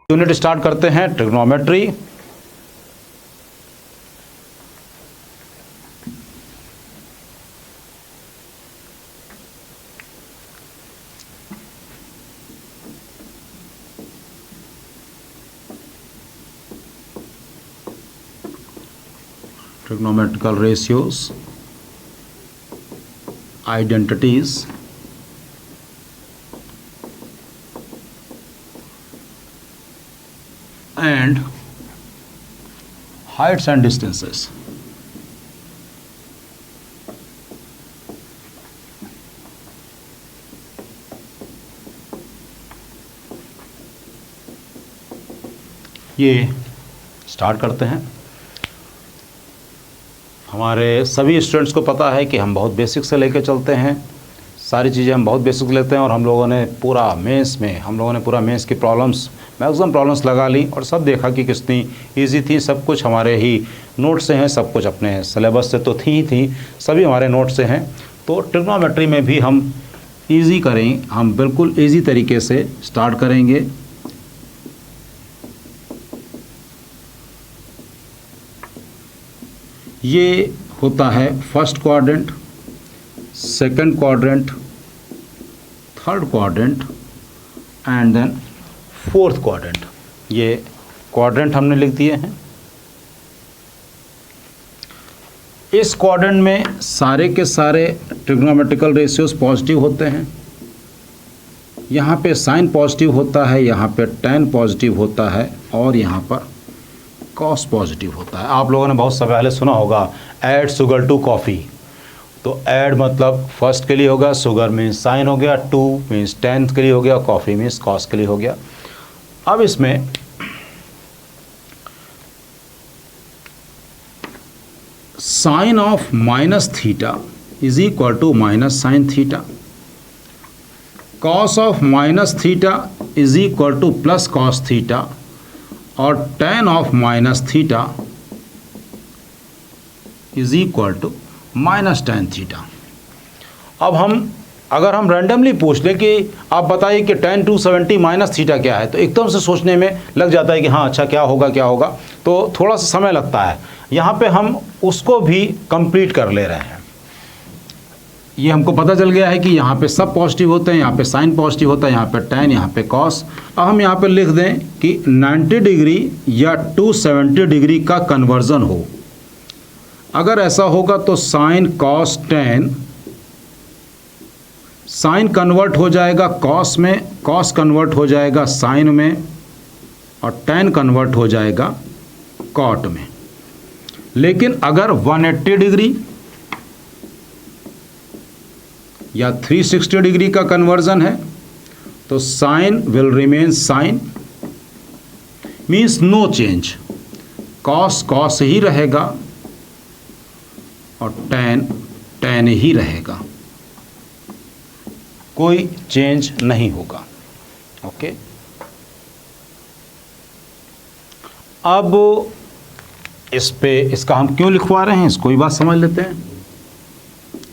Unit start करते हैं trigonometry. Trigonometrical ratios, identities, and heights and distances. ये start करते हैं। हमारे सभी स्टूडेंट्स को पता है कि हम बहुत बेसिक से लेकर चलते हैं, सारी चीज़ें हम बहुत बेसिक लेते हैं और हम लोगों ने पूरा मेंस की प्रॉब्लम्स, मैक्सिमम प्रॉब्लम्स लगा ली और सब देखा कि कितनी इजी थी। सब कुछ हमारे ही नोट से हैं, सब कुछ अपने सिलेबस से तो थी सभी हमारे नोट से हैं। तो ट्रिग्नोमेट्री में भी हम इजी करें, हम बिल्कुल इजी तरीके से स्टार्ट करेंगे। ये होता है first quadrant, second quadrant, third quadrant and then fourth quadrant. ये क्वाड्रेंट हमने लिख दिए हैं। इस क्वाड्रेंट में सारे के सारे ट्रिग्नोमेट्रिकल रेशियोज पॉजिटिव होते हैं। यहाँ पे साइन पॉजिटिव होता है, यहाँ पे टैन पॉजिटिव होता है और यहाँ पर कॉस पॉजिटिव होता है। आप लोगों ने बहुत से पहले सुना होगा ऐड शुगर टू कॉफ़ी। तो ऐड मतलब फर्स्ट के लिए होगा, शुगर मीन्स साइन हो गया, टू मीन्स टेंथ के लिए हो गया, कॉफ़ी मीन्स कॉस के लिए हो गया। अब इसमें sine of minus theta is equal to minus sine theta, cos of minus theta is equal to plus cos theta और tan of minus theta is equal to minus tan theta. अब अगर हम रैंडमली पूछ लें कि आप बताइए कि tan 270 माइनस थीटा क्या है, तो एकदम से सोचने में लग जाता है कि हाँ अच्छा क्या होगा, तो थोड़ा सा समय लगता है। यहाँ पे हम उसको भी कंप्लीट कर ले रहे हैं। ये हमको पता चल गया है कि यहाँ पे सब पॉजिटिव होते हैं, यहाँ पे साइन पॉजिटिव होता है, यहाँ पे tan, यहाँ पे कॉस। अब हम यहाँ पे लिख दें कि 90 डिग्री या 270 डिग्री का कन्वर्जन हो। अगर ऐसा होगा तो sine cos tan, sine convert हो जाएगा कॉस में, कॉस कन्वर्ट हो जाएगा साइन में और टेन कन्वर्ट हो जाएगा कॉट में। लेकिन अगर 180 डिग्री या 360 डिग्री का कन्वर्जन है तो sine will remain sine, means no change, cos cos ही रहेगा और टैन ही रहेगा, कोई चेंज नहीं होगा। ओके, अब इसका हम क्यों लिखवा रहे हैं, इसको भी बात समझ लेते हैं।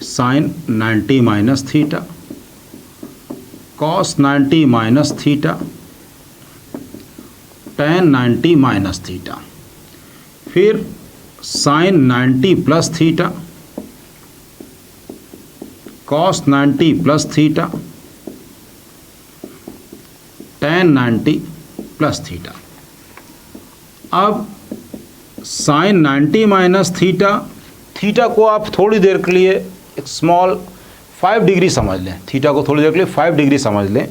Sine 90 minus theta, cos 90 minus theta, tan 90 minus theta, फिर sine 90 plus theta, cos 90 plus theta, tan 90 plus theta. अब साइन 90 माइनस थीटा, थीटा को आप थोड़ी देर के लिए एक स्मॉल 5 डिग्री समझ लें, थीटा को थोड़ी देर के लिए 5 डिग्री समझ लें।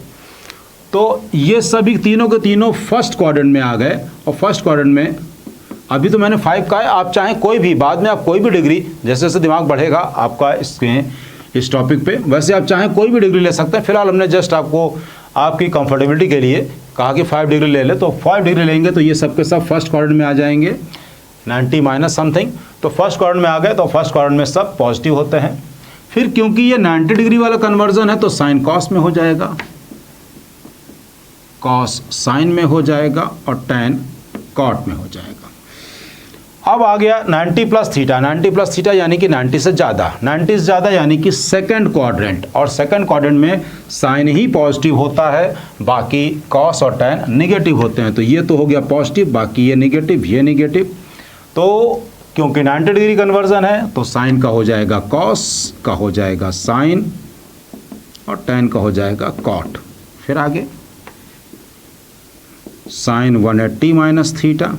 तो ये सभी तीनों के तीनों फर्स्ट क्वाड्रेंट में आ गए और फर्स्ट क्वाड्रेंट में अभी तो मैंने 5 का है, आप चाहें कोई भी, बाद में आप कोई भी डिग्री, जैसे जैसे दिमाग बढ़ेगा आपका इस टॉपिक पे, वैसे आप चाहें कोई भी डिग्री ले सकते हैं। फिलहाल हमने जस्ट आपको आपकी कंफर्टेबिलिटी के लिए कहा कि 5 डिग्री ले ले, तो 5 डिग्री लेंगे तो ये सब के सब फर्स्ट क्वाड्रेंट में आ जाएंगे, 90 माइनस समथिंग। तो फर्स्ट क्वाड्रेंट में आ गए तो फर्स्ट क्वाड्रेंट में सब पॉजिटिव होते हैं। फिर क्योंकि ये 90 डिग्री वाला कन्वर्जन है तो साइन कॉस में हो जाएगा, कॉस साइन में हो जाएगा और टैन कॉट में हो जाएगा। अब आ गया 90 प्लस थीटा, 90 प्लस थीटा यानी कि 90 से ज़्यादा, 90 से ज़्यादा यानी कि सेकंड क्वाड्रेंट, और सेकंड क्वाड्रेंट में साइन ही पॉजिटिव होता है, बाकी कॉस और टैन नेगेटिव होते हैं। तो ये तो हो गया पॉजिटिव, बाकी ये नेगेटिव। तो क्योंकि 90 डिग्री कन्वर्जन है तो साइन का हो जाएगा कॉस, का हो जाएगा साइन, और टैन का हो जाएगा कॉट। फिर आगे sine 180 minus theta,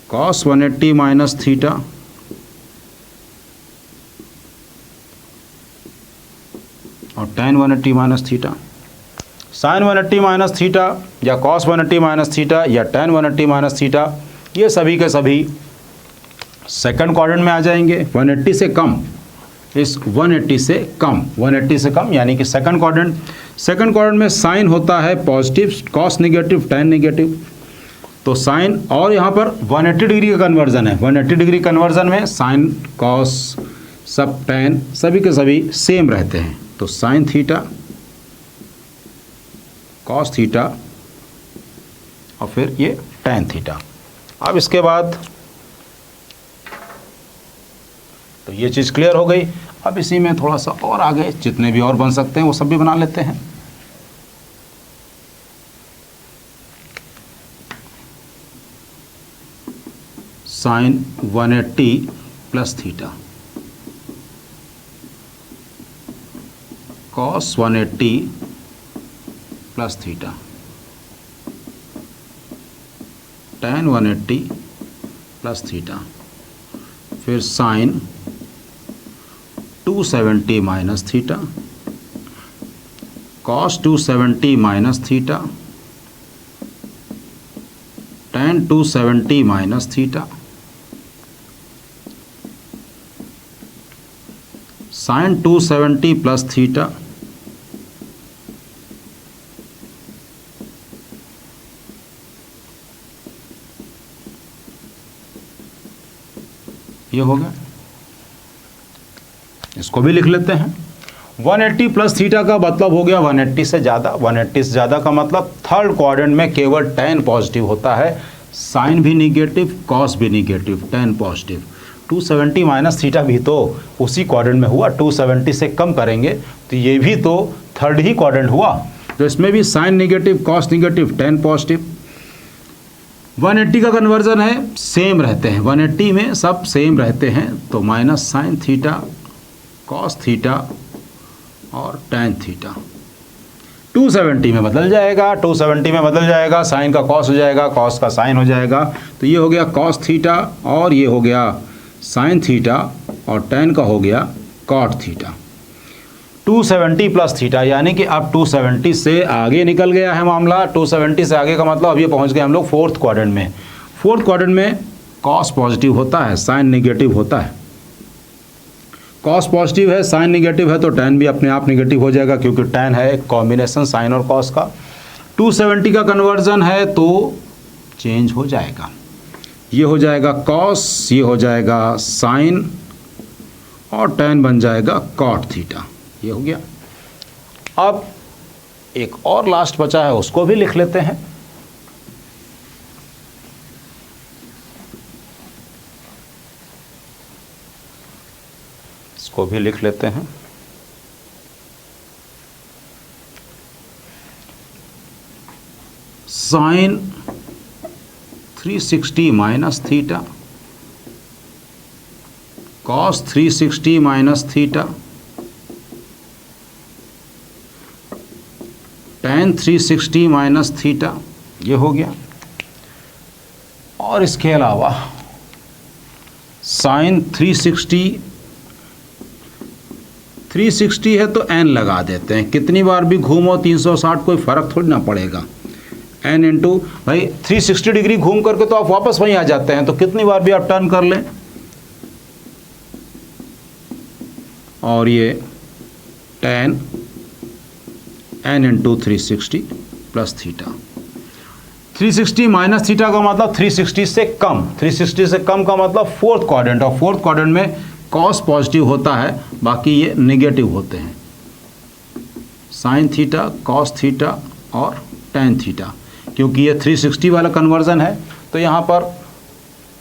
cos 180 minus theta, और tan 180 minus theta. Sine 180 minus theta या कॉस 180 माइनस थीटा या टैन 180 माइनस थीटा, ये सभी के सभी सेकंड क्वाड्रेंट में आ जाएंगे। 180 से कम, इस 180 से कम, 180 से कम यानी कि सेकंड क्वाड्रेंट। सेकंड क्वाड्रेंट में साइन होता है positive, cos negative, tan negative. तो साइन, और यहाँ पर 180 डिग्री का कन्वर्जन है, 180 डिग्री कन्वर्जन में साइन कॉस सब टैन सभी के सभी सेम रहते हैं। तो साइन थीटा, कॉस थीटा, और फिर ये टैन थीटा। अब इसके बाद तो ये चीज़ क्लियर हो गई। अब इसी में थोड़ा सा और आगे जितने भी और बन सकते हैं वो सब भी बना लेते हैं। Sine 180 plus theta, cos 180 plus theta, tan 180 plus theta, फिर sine 270 minus theta, cos 270 minus theta, tan 270 minus theta, sine 270 plus theta, ये हो गया। इसको भी लिख लेते हैं। 180 प्लस थीटा का मतलब हो गया 180 से ज़्यादा। 180 से ज़्यादा का मतलब थर्ड क्वाड्रेंट में केवल टैन पॉजिटिव होता है, साइन भी निगेटिव, कॉस भी negative, tan positive. 270 minus theta भी तो उसी क्वाड्रेंट में हुआ, 270 से कम करेंगे तो ये भी तो थर्ड ही क्वाड्रेंट हुआ, तो इसमें भी sine negative, cos negative, tan positive. 180 का कन्वर्जन है, सेम रहते हैं, 180 में सब सेम रहते हैं। तो minus sine theta, cos theta और टैन थीटा 270 में बदल जाएगा, 270 में बदल जाएगा, साइन का कॉस हो जाएगा, कॉस का साइन हो जाएगा। तो ये हो गया कॉस थीटा और ये हो गया साइन थीटा, और टैन का हो गया कॉट थीटा। 270 प्लस थीटा यानी कि अब 270 से आगे निकल गया है मामला। 270 से आगे का मतलब अब ये पहुंच गए हम लोग फोर्थ क्वाड्रेंट में। फोर्थ क्वाड्रेंट में कॉस पॉजिटिव होता है, साइन निगेटिव होता है। कॉस पॉजिटिव है, साइन निगेटिव है, तो टैन भी अपने आप निगेटिव हो जाएगा, क्योंकि टैन है एक कॉम्बिनेशन साइन और कॉस का। 270 का कन्वर्जन है तो चेंज हो जाएगा, ये हो जाएगा कॉस, ये हो जाएगा साइन, और टैन बन जाएगा कॉट थीटा। ये हो गया। अब एक और लास्ट बचा है, उसको भी लिख लेते हैं। इसको भी लिख लेते हैं। Sine 360 minus theta, cos 360 minus theta, tan 360 minus theta, ये हो गया। और इसके अलावा साइन 360 है तो एन लगा देते हैं, कितनी बार भी घूमो 360 कोई फ़र्क थोड़ी ना पड़ेगा। एन इंटू भाई 360 डिग्री घूम करके तो आप वापस वहीं आ जाते हैं, तो कितनी बार भी आप टर्न कर लें। और ये tan n into 360 plus theta. 360 minus theta का मतलब 360 से कम, 360 से कम का मतलब फोर्थ क्वाड्रेंट, और फोर्थ क्वाड्रेंट में कॉस पॉजिटिव होता है, बाकी ये नेगेटिव होते हैं। साइन थीटा, कॉस थीटा और टैन थीटा, क्योंकि ये 360 वाला कन्वर्जन है, तो यहाँ पर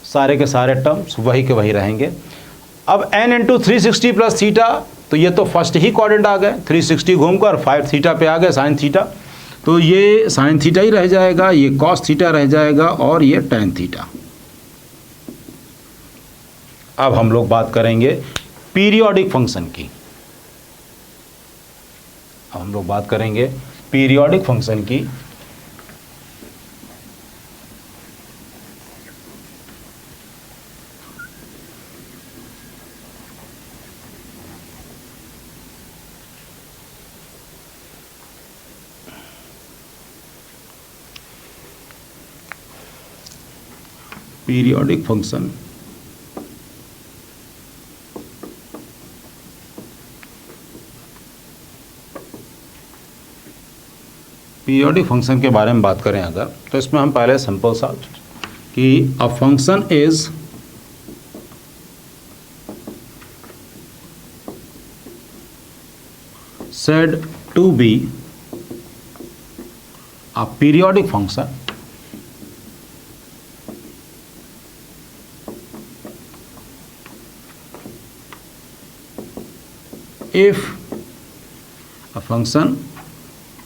सारे के सारे टर्म्स वही के वही रहेंगे। अब n इंटू 360 प्लस थीटा, तो ये तो फर्स्ट ही क्वाड्रेंट आ गए, 360 घूमकर 5 थीटा पे आ गए साइन थीटा, तो ये साइन थीटा ही रह जाएगा, ये कॉस थीटा रह जाएगा और ये टैन थीटा। अब हम लोग बात करेंगे पीरियोडिक फंक्शन की। अब हम लोग बात करेंगे पीरियोडिक फंक्शन की। पीरियोडिक फंक्शन पीरियोडिक फंक्शन के बारे में बात करें अगर, तो इसमें हम पहले सिंपल सा कि a function is said to be a periodic function if a function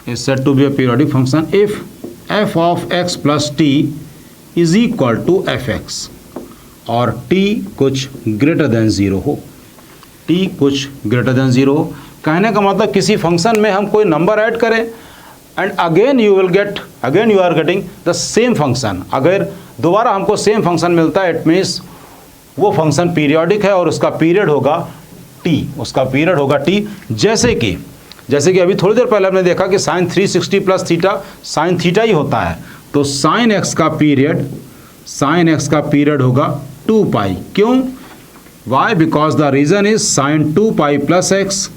is said to be a periodic function if f of x plus t is equal to fx और t कुछ greater than zero हो, t कुछ greater than zero हो। कहने का मतलब किसी function में हम कोई नंबर ऐड करें and again you are getting the same function, अगर दोबारा हमको सेम फंक्शन मिलता है, इट मीन्स वो फंक्शन पीरियोडिक है और उसका पीरियड होगा t, जैसे कि अभी थोड़ी देर पहले हमने देखा कि sine 360 plus theta sine theta ही होता है, तो साइन एक्स का पीरियड होगा 2 पाई। क्यों? Why? Because the reason is sine 2 pi plus x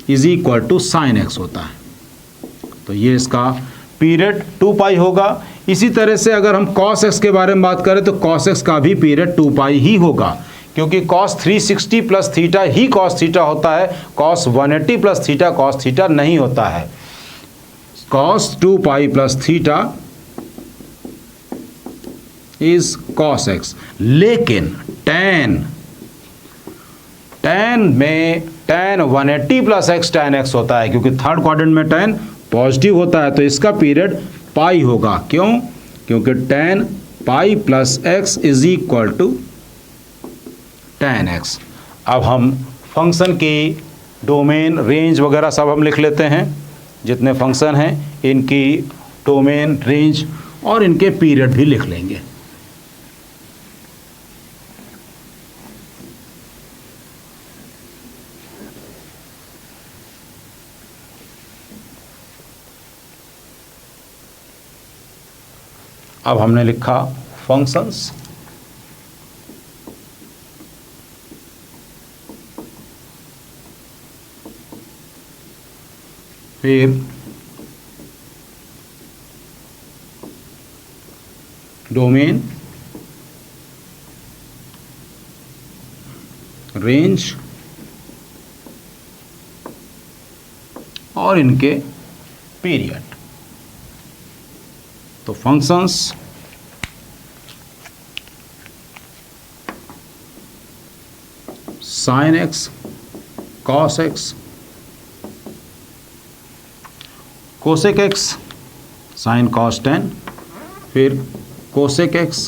is equal to sine x होता है, तो ये इसका पीरियड 2 पाई होगा। इसी तरह से अगर हम कॉस एक्स के बारे में बात करें तो कॉस एक्स का भी पीरियड 2 पाई ही होगा, क्योंकि कॉस 360 प्लस थीटा ही कॉस थीटा होता है, cos 180 plus theta cos theta नहीं होता है। Cos 2 pi plus theta is cos x, लेकिन टैन में tan 180 plus x tan x होता है, क्योंकि थर्ड क्वाड्रेंट में टैन पॉजिटिव होता है, तो इसका पीरियड पाई होगा। क्यों? क्योंकि tan pi plus x is equal to tan x. अब हम फंक्शन की डोमेन, रेंज वगैरह सब हम लिख लेते हैं, जितने फंक्शन हैं इनकी डोमेन, रेंज और इनके पीरियड भी लिख लेंगे। अब हमने लिखा फंक्शंस, फिर डोमेन, रेंज और इनके पीरियड। तो functions sine x, cos x, cosec x, sine cos tan, फिर cosec x,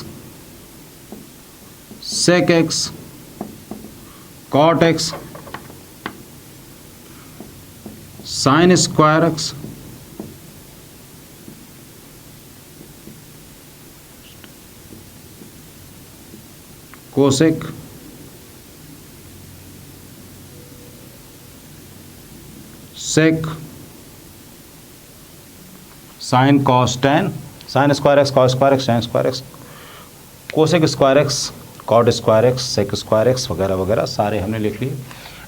sec x, cot x, sine square x, cosec, sec, sine cos tan, sine square x, cos square x, sine square x, cosec square x, cot square x, sec square x वगैरह वगैरह सारे हमने लिख लिए।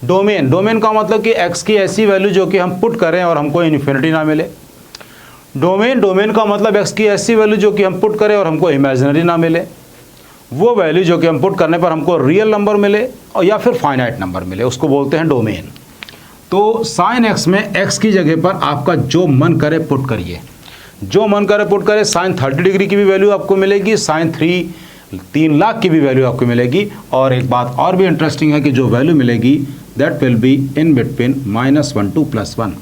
Domain का मतलब कि x की ऐसी वैल्यू जो कि हम पुट करें और हमको इन्फिनिटी ना मिले। डोमेन का मतलब x की ऐसी वैल्यू जो कि हम पुट करें और हमको इमेजिनरी ना मिले। वो वैल्यू जो कि हम पुट करने पर हमको रियल नंबर मिले और या फिर फाइनाइट नंबर मिले, उसको बोलते हैं डोमेन। तो साइन एक्स में x की जगह पर आपका जो मन करे पुट करिए। जो मन करे पुट करे, साइन 30 डिग्री की भी वैल्यू आपको मिलेगी, साइन 3 लाख की भी वैल्यू आपको मिलेगी। और एक बात और भी इंटरेस्टिंग है कि जो वैल्यू मिलेगी that will be in between -1 to +1,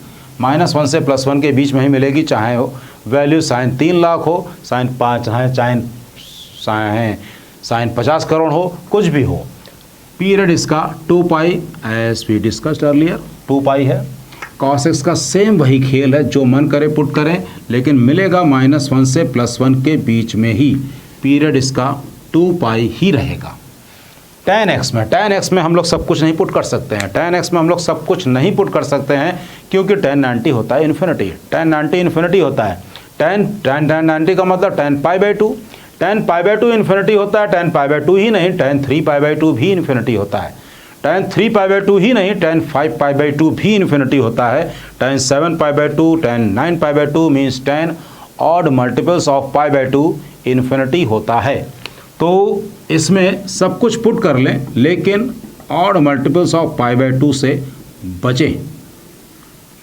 -1 से +1 के बीच में ही मिलेगी, चाहे हो वैल्यू साइन 3 लाख हो, साइन 5 है, साइन 50 करोड़ हो, कुछ भी हो। पीरियड इसका 2 पाई एज वी डिस्कस्ड अर्लियर, 2 पाई है। कॉस एक्स का सेम वही खेल है, जो मन करे पुट करें, लेकिन मिलेगा -1 से +1 के बीच में ही, पीरियड इसका 2 पाई ही रहेगा। tan x में हम लोग सब कुछ नहीं पुट कर सकते हैं, tan x में हम लोग सब कुछ नहीं पुट कर सकते हैं, क्योंकि tan 90 होता है इन्फिनिटी, tan 90 इन्फिनिटी होता है, tan 90 का मतलब tan π/2, tan π/2 इन्फिनिटी होता है, tan π/2 ही नहीं tan 3π/2 भी इन्फिनिटी होता है, tan 3π/2 ही नहीं tan 5π/2 भी इन्फिनिटी होता है, tan 7π/2, tan 9π/2 means tan odd multiples of π/2 infinity होता है। तो इसमें सब कुछ पुट कर लें, लेकिन ऑड मल्टीपल्स ऑफ π/2 से बचें।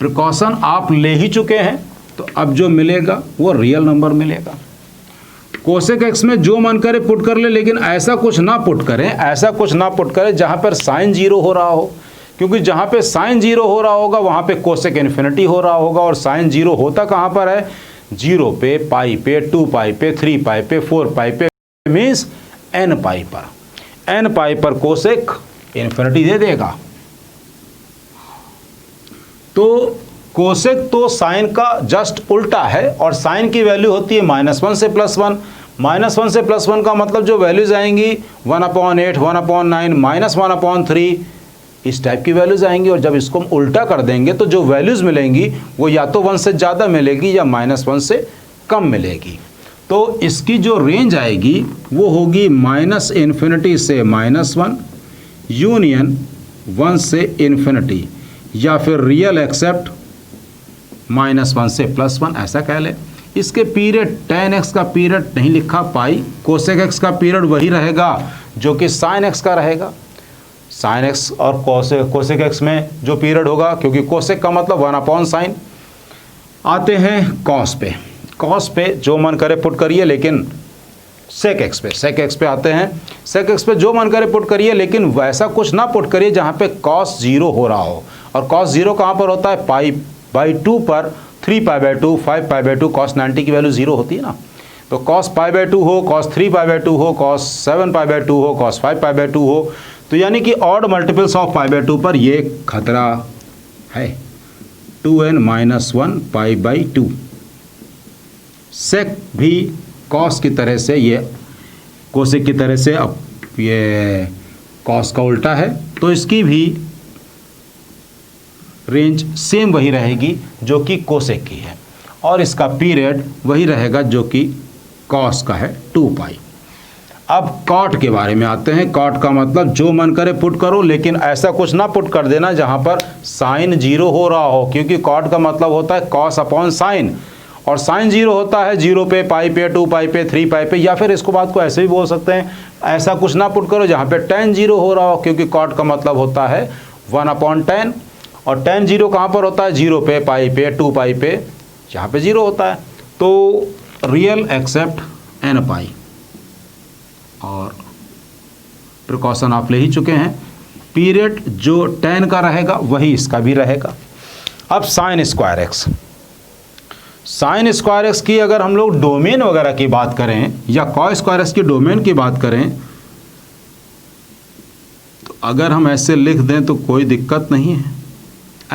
प्रिकॉशन आप ले ही चुके हैं, तो अब जो मिलेगा वो रियल नंबर मिलेगा। कोसेक एक्स में जो मन करे पुट कर ले, लेकिन ऐसा कुछ ना पुट करें जहाँ पर साइन 0 हो रहा हो, क्योंकि जहाँ पे साइन 0 हो रहा होगा वहाँ पे कोसेक इन्फिनिटी हो रहा होगा, और साइन 0 होता कहाँ पर है, 0 पे, पाई पे, 2 पाई पे, 3 पाई पे, 4 पाई पे, मीन्स n पाई पर, n पाई पर कोसेक इन्फिनिटी दे देगा। तो कोसेक तो साइन का जस्ट उल्टा है, और साइन की वैल्यू होती है -1 से +1, -1 से +1 का मतलब जो वैल्यूज आएंगी 1/8, 1/9, -1/3, इस टाइप की वैल्यूज आएंगी। और जब इसको हम उल्टा कर देंगे तो जो वैल्यूज मिलेंगी वो या तो 1 से ज़्यादा मिलेगी या -1 से कम मिलेगी। तो इसकी जो रेंज आएगी वो होगी -∞ से -1 यूनियन 1 से इन्फिनिटी, या फिर रियल एक्सेप्ट -1 से +1, ऐसा कह लें। इसके पीरियड tan x का पीरियड नहीं लिखा पाई, कोसेक x का पीरियड वही रहेगा जो कि sin x का रहेगा। sin x और कोसेक x में जो पीरियड होगा, क्योंकि कोसेक का मतलब 1/sin। आते हैं कॉस पे जो मन करे पुट करिए, लेकिन सेक एक्स पे आते हैं। सेक एक्स पे जो मन करे पुट करिए, लेकिन वैसा कुछ ना पुट करिए जहाँ पे cos 0 हो रहा हो। और cos 0 कहाँ पर होता है, π/2 पर, 3π/2, 5π/2, cos 90 की वैल्यू 0 होती है ना। तो cos π/2 हो, cos 3π/2 हो, cos 7π/2 हो, cos 5π/2 हो, तो यानी कि ऑड मल्टीपल्स ऑफ π/2 पर ये खतरा है, 2n-1 π/2। सेक भी कॉस की तरह से, ये कोसेक की तरह से, अब ये कॉस का उल्टा है, तो इसकी भी रेंज सेम वही रहेगी जो कि कोसेक की है, और इसका पीरियड वही रहेगा जो कि कॉस का है, 2 पाई। अब कॉट के बारे में आते हैं। कॉट का मतलब जो मन करे पुट करो, लेकिन ऐसा कुछ ना पुट कर देना जहाँ पर साइन 0 हो रहा हो, क्योंकि कॉट का मतलब होता है कॉस अपॉन साइन, और साइन 0 होता है 0 पे, पाई पे, 2 पाई पे, 3 पाई पे, या फिर इसको बात को ऐसे भी बोल सकते हैं, ऐसा कुछ ना पुट करो जहाँ पे tan 0 हो रहा हो, क्योंकि कॉट का मतलब होता है 1/tan, और tan 0 कहाँ पर होता है, 0 पे, पाई पे, 2 पाई पे, जहाँ पे 0 होता है। तो रियल एक्सेप्ट n पाई, और प्रिकॉशन आप ले ही चुके हैं। पीरियड जो tan का रहेगा वही इसका भी रहेगा। अब साइन स्क्वायर एक्स की अगर हम लोग डोमेन वगैरह की बात करें, या कॉस स्क्वायर एक्स की डोमेन की बात करें, तो अगर हम ऐसे लिख दें तो कोई दिक्कत नहीं है।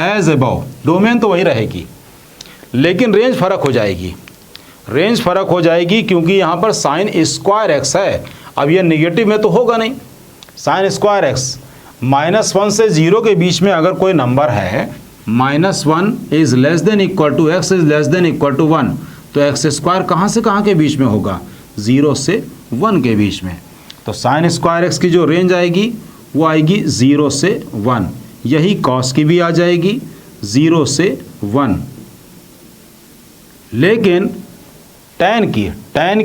एज अबव, डोमेन तो वही रहेगी, लेकिन रेंज फ़र्क हो जाएगी, क्योंकि यहाँ पर साइन स्क्वायर एक्स है। अब ये निगेटिव में तो होगा नहीं। साइन स्क्वायर एक्स -1 से 0 के बीच में अगर कोई नंबर है, -1 is less than equal to x is less than equal to 1, तो एक्स स्क्वायर कहाँ से कहाँ के बीच में होगा, 0 से 1 के बीच में। तो साइन स्क्वायर एक्स की जो रेंज आएगी वो आएगी 0 से 1, यही कॉस की भी आ जाएगी 0 से 1। लेकिन tan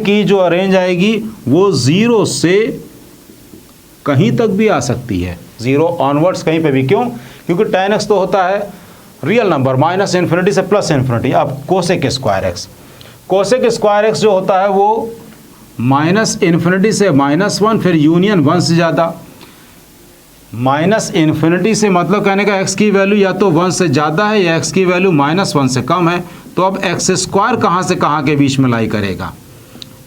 की जो रेंज आएगी वो 0 से कहीं तक भी आ सकती है, 0 ऑनवर्ड्स कहीं पे भी। क्यों? क्योंकि tan x तो होता है रियल नंबर, -∞ से +∞। अब कोसेक कोसेक स्क्वायर एक्स जो होता है वो माइनस इन्फिनिटी से -1 फिर यूनियन 1 से ज़्यादा। माइनस इन्फिनिटी से मतलब कहने का x की वैल्यू या तो 1 से ज़्यादा है या x की वैल्यू -1 से कम है। तो अब एक्स स्क्वायर कहाँ से कहाँ के बीच में लाई करेगा?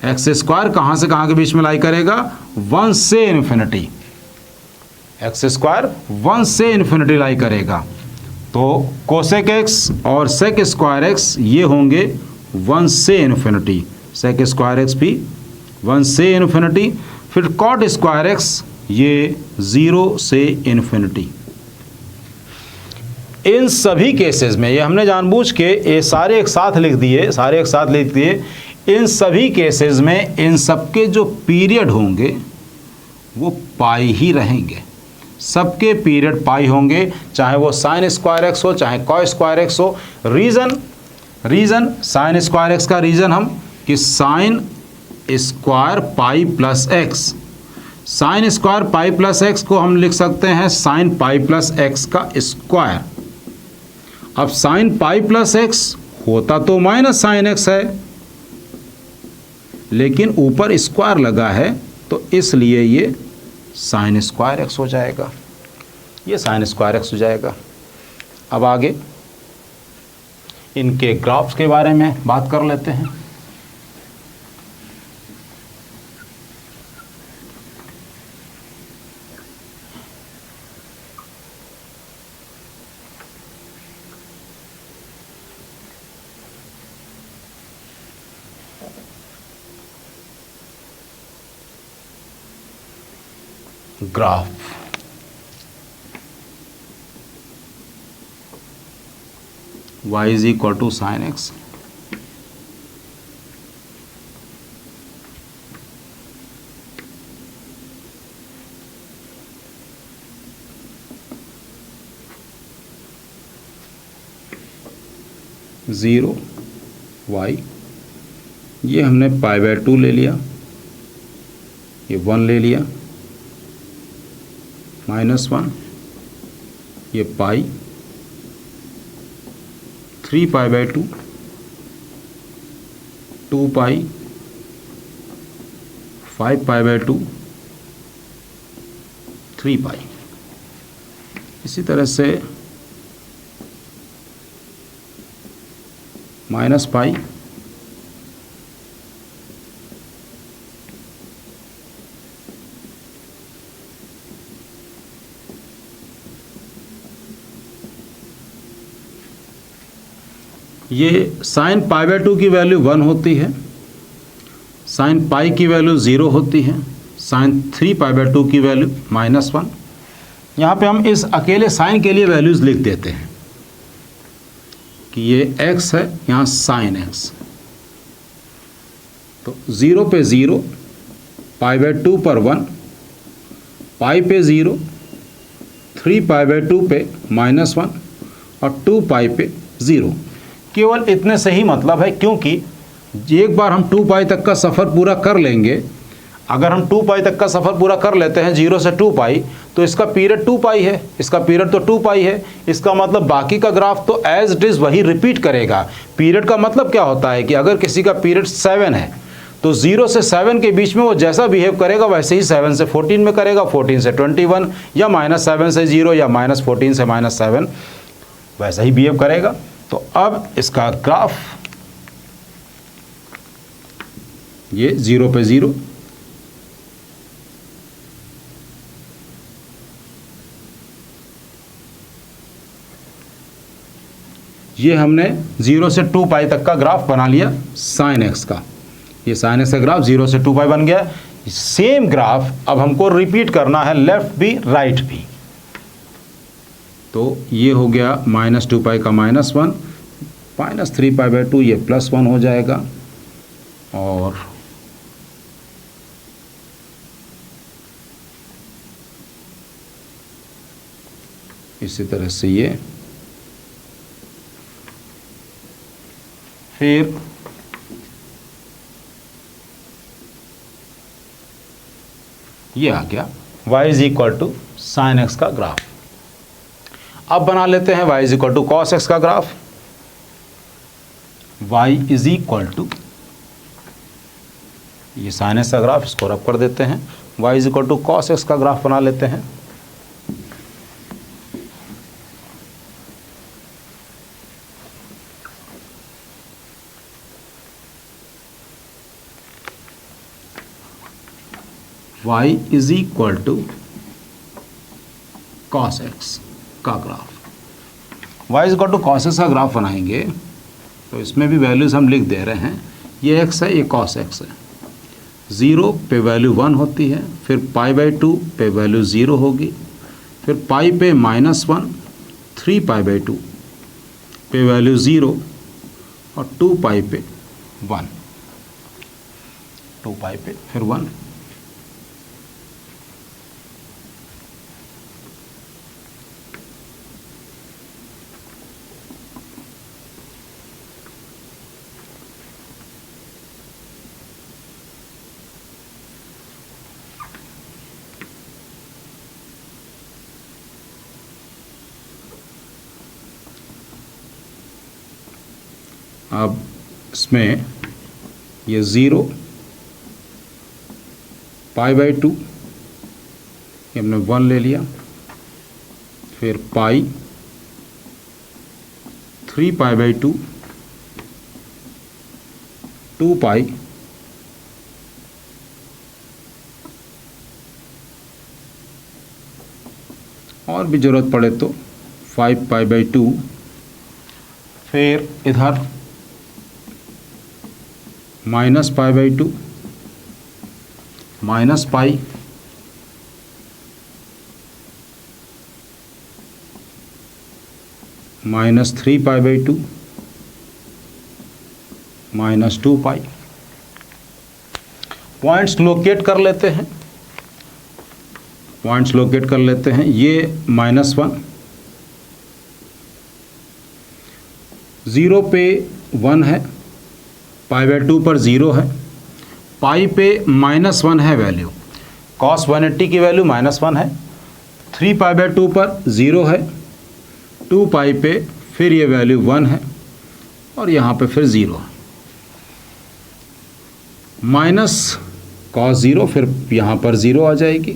एक्स स्क्वायर कहाँ से कहाँ के बीच में लाई करेगा? 1 से इन्फिनिटी। एक्स स्क्वायर 1 से इन्फिनिटी लाई करेगा। तो कोसेक एक्स और सेक स्क्वायर एक्स ये होंगे 1 से इन्फिनिटी। सेक स्क्वायर एक्स भी 1 से इन्फिनिटी। फिर कॉट स्क्वायर एक्स ये 0 से इन्फिनिटी। इन सभी केसेस में, ये हमने जानबूझ के ये सारे एक साथ लिख दिए, इन सभी केसेस में इन सबके जो पीरियड होंगे वो पाई ही रहेंगे। सबके पीरियड पाई होंगे, चाहे वो साइन स्क्वायर एक्स हो चाहे कॉस स्क्वायर एक्स हो। रीज़न साइन स्क्वायर एक्स का रीज़न हम कि sine square pi plus x, sine square pi plus x को हम लिख सकते हैं साइन पाई प्लस एक्स का स्क्वायर। अब साइन पाई प्लस एक्स होता तो माइनस साइन एक्स है, लेकिन ऊपर स्क्वायर लगा है तो इसलिए ये साइन स्क्वायर एक्स हो जाएगा, ये साइन स्क्वायर एक्स हो जाएगा। अब आगे इनके ग्राफ्स के बारे में बात कर लेते हैं। Graph y is equal to sine x, zero y, ये हमने π/2 ले लिया, ये 1 ले लिया, -1, ये पाई, 3π/2, 2 पाई, 5π/2, 3 पाई। इसी तरह से -पाई, ये साइन π/2 की वैल्यू 1 होती है, साइन पाई की वैल्यू 0 होती है, साइन 3π/2 की वैल्यू -1। यहाँ पे हम इस अकेले साइन के लिए वैल्यूज़ लिख देते हैं कि ये x है, यहाँ साइन x। तो 0 पे 0, π/2 पर 1, पाई पे 0, 3π/2 पे -1 और 2 पाई पे 0। केवल इतने से ही मतलब है, क्योंकि एक बार हम 2 पाई तक का सफ़र पूरा कर लेंगे, अगर हम 2 पाई तक का सफ़र पूरा कर लेते हैं 0 से 2 पाई, तो इसका पीरियड 2 पाई है, इसका पीरियड तो 2 पाई है। इसका मतलब बाकी का ग्राफ तो एज इट इज़ वही रिपीट करेगा। पीरियड का मतलब क्या होता है कि अगर किसी का पीरियड 7 है तो 0 से 7 के बीच में वो जैसा बिहेव करेगा वैसे ही 7 से 14 में करेगा, 14 से 21, या -7 से 0 या -14 से -7 वैसा ही बिहेव करेगा। तो अब इसका ग्राफ ये 0 पे 0, ये हमने 0 से 2 पाई तक का ग्राफ बना लिया साइन एक्स का। ये साइन एक्स का ग्राफ 0 से 2 पाई बन गया। सेम ग्राफ अब हमको रिपीट करना है लेफ्ट भी राइट भी। तो ये हो गया -2 पाई का -1, -3π/2 ये +1 हो जाएगा, और इसी तरह से ये, फिर ये आ गया y is equal to sine x का ग्राफ। अब बना लेते हैं y is equal to cos x का graph. y is equal to ये साइन एक्स का ग्राफ, इसको रब कर देते हैं। y is equal to cos x का ग्राफ बना लेते हैं। y is equal to cos x का graph. y is equal to cos x का ग्राफ बनाएंगे तो इसमें भी वैल्यूज़ हम लिख दे रहे हैं। ये x है, ये कॉस एक्स है। 0 पे वैल्यू 1 होती है, फिर π/2 पे वैल्यू 0 होगी, फिर पाई पे -1, 3π/2 पे वैल्यू 0 और 2π पे 1, 2π पे फिर 1। अब इसमें ये 0 π/2 ये हमने 1 ले लिया, फिर पाई 3π/2, 2π और भी ज़रूरत पड़े तो 5π/2, फिर इधर -π/2 -π -3π/2 -2π। पॉइंट्स लोकेट कर लेते हैं, पॉइंट्स लोकेट कर लेते हैं। ये -1, 0 पे 1 है, π/2 पर 0 है, पाई पे -1 है वैल्यू, cos 180 की वैल्यू -1 है, 3π/2 पर 0 है, 2π पे फिर ये वैल्यू 1 है और यहाँ पे फिर 0 है। -cos 0 फिर यहाँ पर 0 आ जाएगी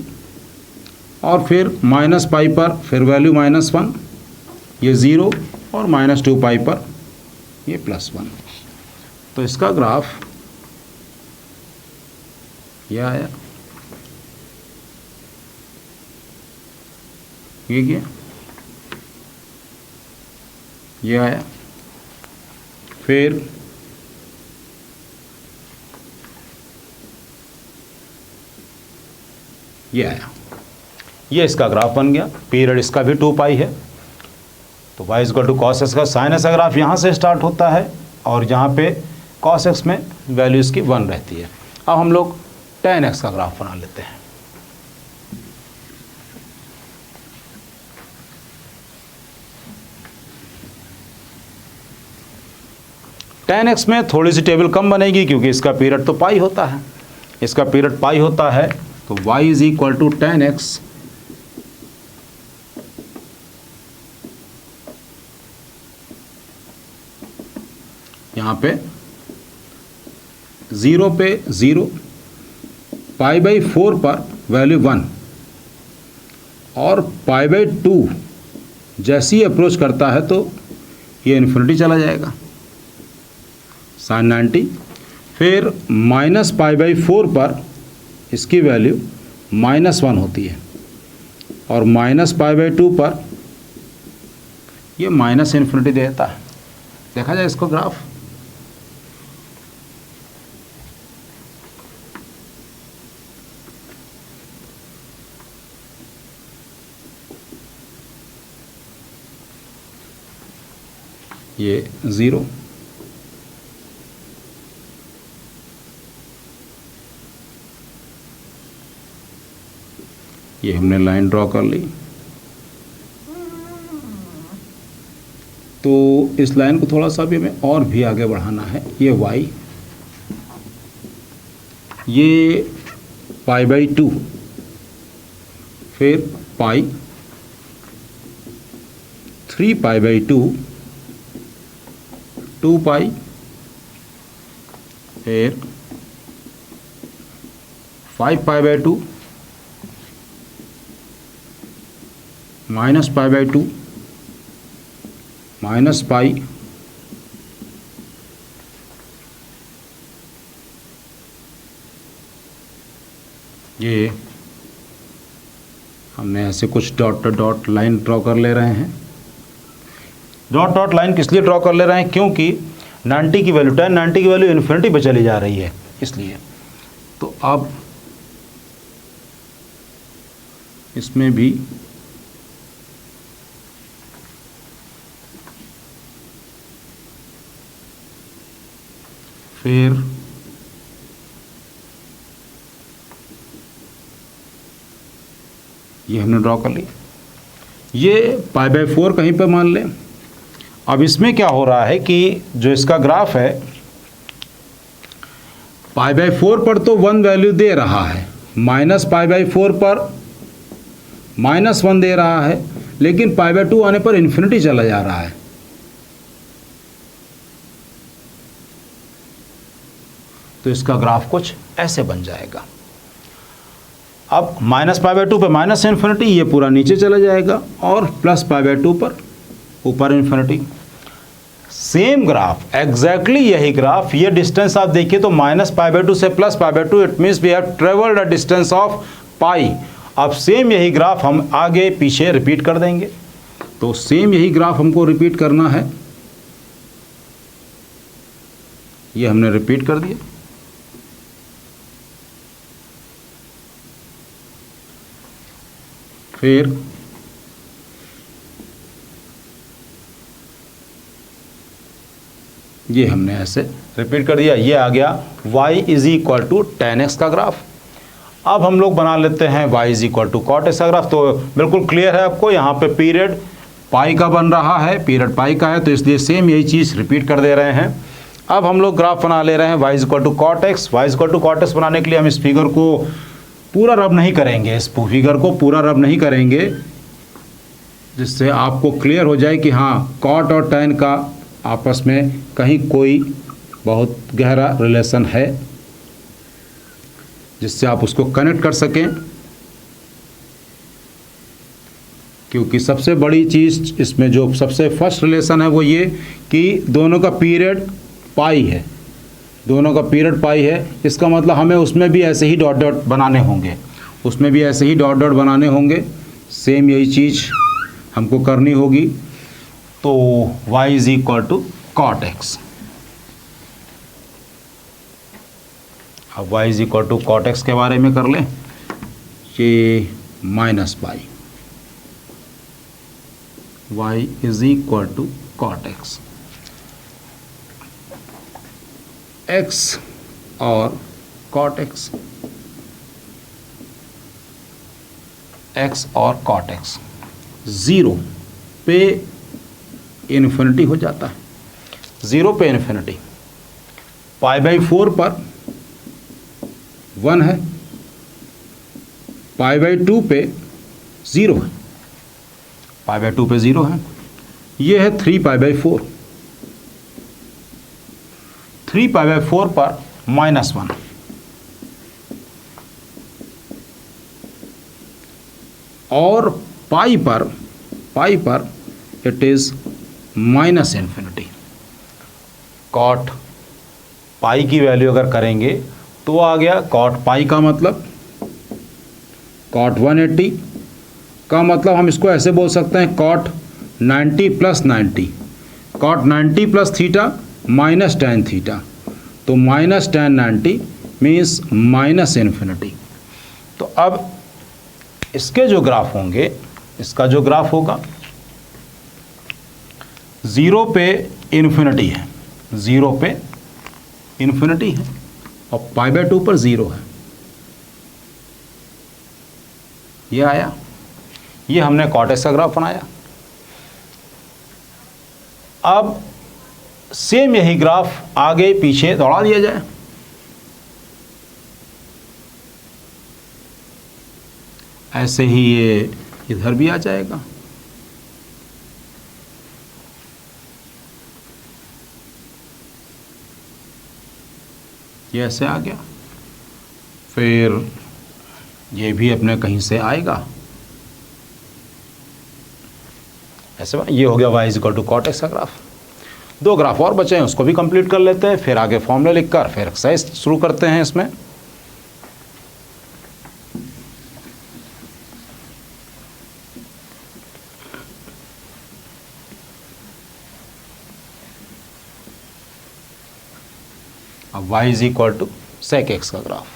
और फिर -π पर फिर वैल्यू -1, ये 0 और -2π पर ये +1। तो इसका ग्राफ ये आया, ये क्या, ये आया, फिर ये आया, ये इसका ग्राफ बन गया। पीरियड इसका भी 2π है। तो y equal to cos x का साइन एक्स का ग्राफ यहाँ से स्टार्ट होता है और यहाँ पे कॉस एक्स में वैल्यू इसकी 1 रहती है। अब हम लोग tan x का ग्राफ बना लेते हैं। tan x में थोड़ी सी टेबल कम बनेगी क्योंकि इसका पीरियड तो पाई होता है, इसका पीरियड पाई होता है। तो y is equal to tan x यहाँ पे 0 पे 0, π/4 पर वैल्यू 1 और π/2 जैसे ही अप्रोच करता है तो ये इन्फिनिटी चला जाएगा, sin 90। फिर -π/4 पर इसकी वैल्यू -1 होती है और -π/2 पर ये -इन्फिनिटी देता है। देखा जाए इसको ग्राफ, ये 0, ये हमने लाइन ड्रॉ कर ली। तो इस लाइन को थोड़ा सा भी हमें और भी आगे बढ़ाना है। ये y, ये π/2, फिर पाई 3π/2, 2π, फिर 5π/2 -π/2 -π, ये हमने ऐसे कुछ डॉट डॉट लाइन ड्रॉ कर ले रहे हैं। डॉट डॉट लाइन किस लिए ड्रॉ कर ले रहे हैं? क्योंकि 90 की वैल्यू, tan 90 की वैल्यू इन्फिनिटी पे चली जा रही है, इसलिए। तो अब इसमें भी फिर ये हमने ड्रॉ कर लिया। ये π/4 कहीं पे मान लें। अब इसमें क्या हो रहा है कि जो इसका ग्राफ है, π/4 पर तो 1 वैल्यू दे रहा है, -π/4 पर -1 दे रहा है, लेकिन π/2 आने पर इन्फिनिटी चला जा रहा है। तो इसका ग्राफ कुछ ऐसे बन जाएगा। अब -π/2 पे माइनस इन्फिनिटी, ये पूरा नीचे चला जाएगा, और +π/2 पर ऊपर इन्फिनिटी। सेम ग्राफ, एग्जैक्टली यही ग्राफ, ये डिस्टेंस आप देखिए तो -π/2 से +π/2, it means we have travelled a distance of pi. अब सेम यही ग्राफ हम आगे पीछे रिपीट कर देंगे। तो सेम यही ग्राफ हमको रिपीट करना है। ये हमने रिपीट कर दिया। फिर ये हमने ऐसे रिपीट कर दिया। ये आ गया y = tan x का ग्राफ। अब हम लोग बना लेते हैं y = cot x का ग्राफ। तो बिल्कुल क्लियर है आपको, यहाँ पे पीरियड पाई का बन रहा है, पीरियड पाई का है, तो इसलिए सेम यही चीज़ रिपीट कर दे रहे हैं। अब हम लोग ग्राफ बना ले रहे हैं y = cot x। y = cot x बनाने के लिए हम इस फिगर को पूरा रब नहीं करेंगे, इस फिगर को पूरा रब नहीं करेंगे, जिससे आपको क्लियर हो जाए कि हाँ, कॉट और टैन का आपस में कहीं कोई बहुत गहरा रिलेशन है, जिससे आप उसको कनेक्ट कर सकें। क्योंकि सबसे बड़ी चीज़ इसमें जो सबसे फर्स्ट रिलेशन है वो ये कि दोनों का पीरियड पाई है, दोनों का पीरियड पाई है। इसका मतलब हमें उसमें भी ऐसे ही डॉट डॉट बनाने होंगे, उसमें भी ऐसे ही डॉट डॉट बनाने होंगे। सेम यही चीज़ हमको करनी होगी। तो y = cot x। अब y = cot x के बारे में कर लें। ये -π, y = cot x। x और cot x, x और cot x 0 पे इन्फिनिटी हो जाता है, 0 पे इन्फिनिटी। π/4 पर 1 है, π/2 पे 0 है, π/2 पे 0 है। ये है 3π/4, 3π/4 पर -1, और पाई पर it is -infinity. Cot pi की वैल्यू अगर करेंगे तो आ गया कॉट पाई का मतलब कॉट 180 का मतलब हम इसको ऐसे बोल सकते हैं cot 90 + 90, cot 90 + theta minus tan theta. तो -tan 90 मीन्स -इन्फिनिटी। तो अब इसके जो ग्राफ होंगे, इसका जो ग्राफ होगा 0 पे इन्फिनिटी है, 0 पे इन्फिनिटी है, और π/2 पर 0 है। ये आया, ये हमने cot x का ग्राफ बनाया। अब सेम यही ग्राफ आगे पीछे दौड़ा दिया जाए। ऐसे ही ये इधर भी आ जाएगा। ये ऐसे आ गया। फिर ये भी अपने कहीं से आएगा ऐसे। ये हो गया y equal to cot x का ग्राफ। 2 ग्राफ और बचे हैं, उसको भी कंप्लीट कर लेते हैं, फिर आगे फॉर्मूला लिखकर फिर एक्सरसाइज शुरू करते हैं इसमें। अब y is equal to sec x का ग्राफ।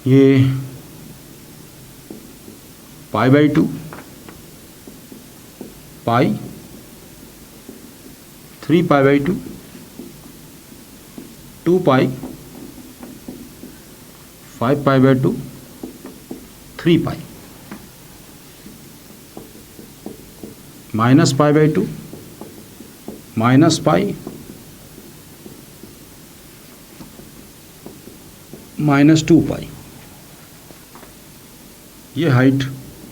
ये pi by 2 pi 3 pi by 2 2 pi 5 pi by 2 3 pi minus pi by 2 minus pi minus 2 pi. ये हाइट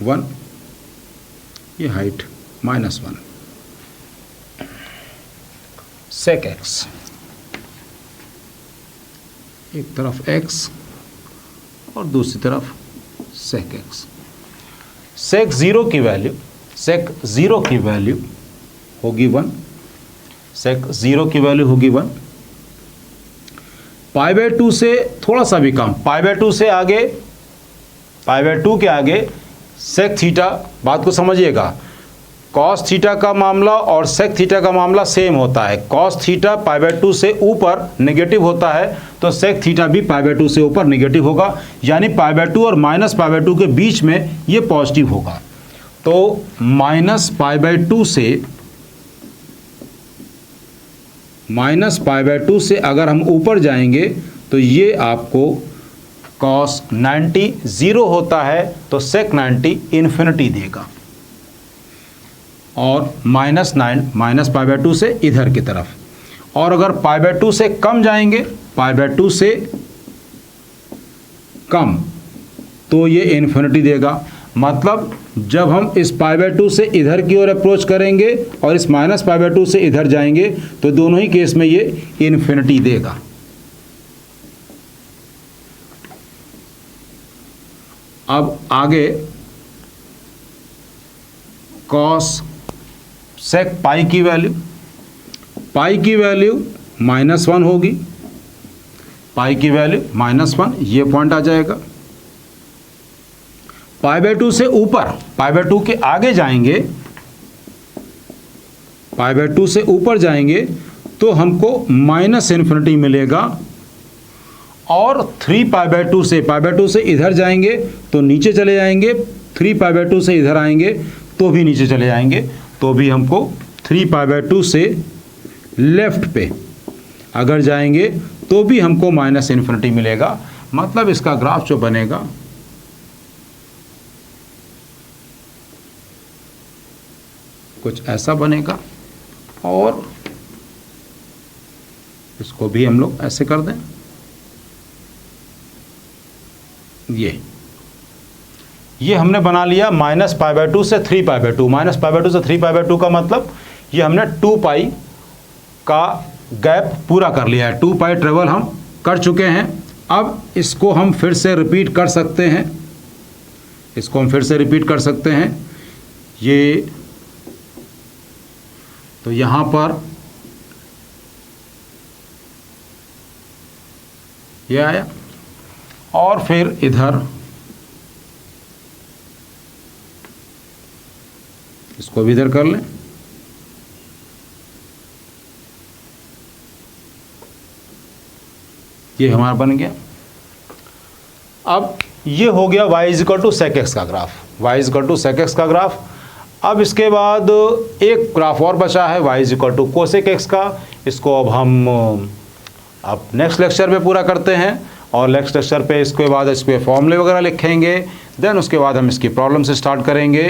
1, ये हाइट -1। सेक एक्स, एक तरफ x और दूसरी तरफ सेक एक्स। सेक 0 की वैल्यू होगी 1, सेक 0 की वैल्यू होगी 1। पाई बाई 2 से थोड़ा सा भी कम, पाई बाई 2 से आगे, पाई बाई 2 के आगे सेक थीटा। बात को समझिएगा, कॉस थीटा का मामला और सेक थीटा का मामला सेम होता है। कॉस थीटा पाई बाई 2 से ऊपर नेगेटिव होता है तो सेक थीटा भी पाई बाई 2 से ऊपर नेगेटिव होगा, यानी पाई बाई 2 और माइनस पाई बाई 2 के बीच में ये पॉजिटिव होगा। तो माइनस पाई बाई 2 से अगर हम ऊपर जाएंगे तो ये आपको कॉस 90 0 होता है तो सेक 90 इन्फिनिटी देगा। और -9 माइनस पाई बाई 2 से इधर की तरफ। और अगर पाई बाई 2 से कम जाएंगे, पाई बाई 2 से कम, तो ये इन्फिनिटी देगा। मतलब जब हम इस पाई बाई 2 से इधर की ओर अप्रोच करेंगे और इस माइनस पाई बाई 2 से इधर जाएंगे तो दोनों ही केस में ये इन्फिनिटी देगा। अब आगे कॉस सेक पाई की वैल्यू -1 होगी, पाई की वैल्यू -1, ये पॉइंट आ जाएगा। पाई बाई 2 से ऊपर, पाई बाई 2 के आगे जाएंगे, पाई बाई 2 से ऊपर जाएंगे तो हमको माइनस इन्फिनिटी मिलेगा। और 3 पाई बाई 2 से, पाई बाई 2 से इधर जाएंगे तो नीचे चले जाएंगे, 3 पाई बाई 2 से इधर आएंगे तो भी नीचे चले जाएंगे, तो भी हमको 3 पाई बाई 2 से लेफ्ट पे अगर जाएंगे तो भी हमको माइनस इन्फिनिटी मिलेगा। मतलब इसका ग्राफ जो बनेगा कुछ ऐसा बनेगा। और इसको भी हम लोग ऐसे कर दें, ये हमने बना लिया माइनस पाई बाई 2 से 3 pi by 2। Minus pi by 2 से 3 पाई बाई 2 का मतलब ये हमने 2 पाई का गैप पूरा कर लिया है, 2 पाई ट्रेवल हम कर चुके हैं। अब इसको हम फिर से रिपीट कर सकते हैं, इसको हम फिर से रिपीट कर सकते हैं। ये तो यहाँ पर ये आया और फिर इधर इसको भी इधर कर लें। ये हमारा बन गया। अब ये हो गया y equal to sec x का graph, y equal to sec x का ग्राफ। अब इसके बाद एक ग्राफ और बचा है y equal to cosec x का। इसको अब हम अब नेक्स्ट लेक्चर में पूरा करते हैं और नेक्स्ट लेक्चर पे इसके बाद इसके फॉर्मूले वगैरह लिखेंगे, देन उसके बाद हम इसकी प्रॉब्लम से स्टार्ट करेंगे।